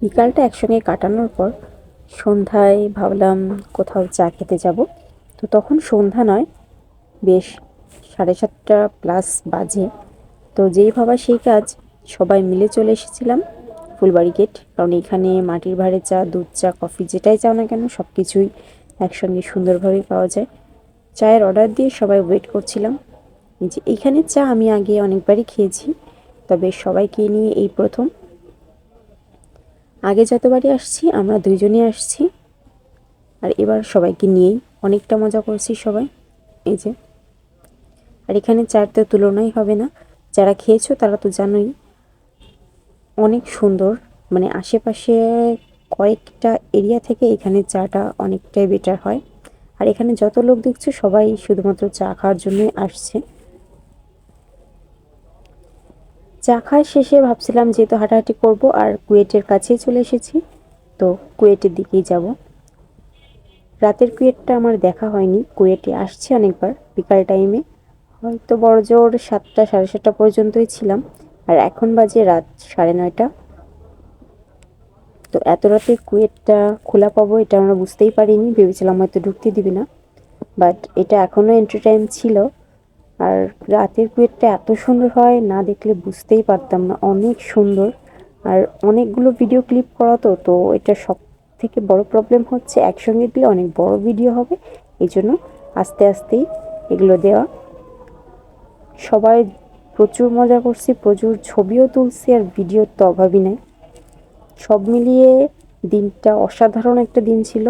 বিকালটা একসঙ্গে কাটানোর পর সন্ধ্যায় ভাবলাম কোথাও চা খেতে যাব। তো তখন সন্ধ্যা নয়, বেশ 7:30+ বাজে। তো যেই ভাবা সেই কাজ, সবাই মিলে চলে এসেছিলাম ফুলবাড়ি গেট। কারণ এখানে মাটির ভাঁড়ে চা, দুধ চা, কফি যেটাই চাও না কেন সব কিছুই একসঙ্গে সুন্দরভাবে পাওয়া যায়। চায়ের অর্ডার দিয়ে সবাই ওয়েট করছিলাম। এই যে এইখানে চা আমি আগে অনেকবারই খেয়েছি, তবে সবাইকে নিয়ে এই প্রথম। আগে যতবারই আসছি আমরা দুইজনই আসছি, আর এবার সবাইকে নিয়েই অনেকটা মজা করছি সবাই। এই যে, আর এখানে চার তো তুলনাই হবে না। যারা খেয়েছো তারা তো জানোই অনেক সুন্দর। মানে আশেপাশে কয়েকটা এরিয়া থেকে এখানে চাটা অনেকটাই বেটার হয়। আর এখানে যত লোক দেখছো সবাই শুধুমাত্র চা খাওয়ার জন্যই আসছে। চা খাওয়া শেষে ভাবছিলাম যেহেতু হাঁটাহাঁটি করব আর কুয়েটের কাছেই চলে এসেছি, তো কুয়েটের দিকেই যাব। রাতের কুয়েটটা আমার দেখা হয়নি, কুয়েটে আসছি অনেকবার বিকাল টাইমে, হয়তো বড়জোর 7টা 7:30 পর্যন্তই ছিলাম। আর এখন বাজে রাত 9:30। তো এত রাতে কুয়েটটা খোলা পাবো এটা আমরা বুঝতেই পারিনি, ভেবেছিলাম হয়তো ঢুকতে দিবি না, বাট এটা এখনও এন্ট্রি টাইম ছিল। আর রাতের কুয়েটটা এত সুন্দর হয় না দেখলে বুঝতেই পারতাম না, অনেক সুন্দর। আর অনেকগুলো ভিডিও ক্লিপ করা, তো এটা সব থেকে বড় প্রবলেম হচ্ছে একসঙ্গে দিলে অনেক বড় ভিডিও হবে, এই জন্য আস্তে আস্তেই এগুলো দেওয়া। সবাই প্রচুর মজা করছি, প্রচুর ছবিও তুলছি, আর ভিডিওর তো অভাবই নাই। সব মিলিয়ে দিনটা অসাধারণ একটা দিন ছিল।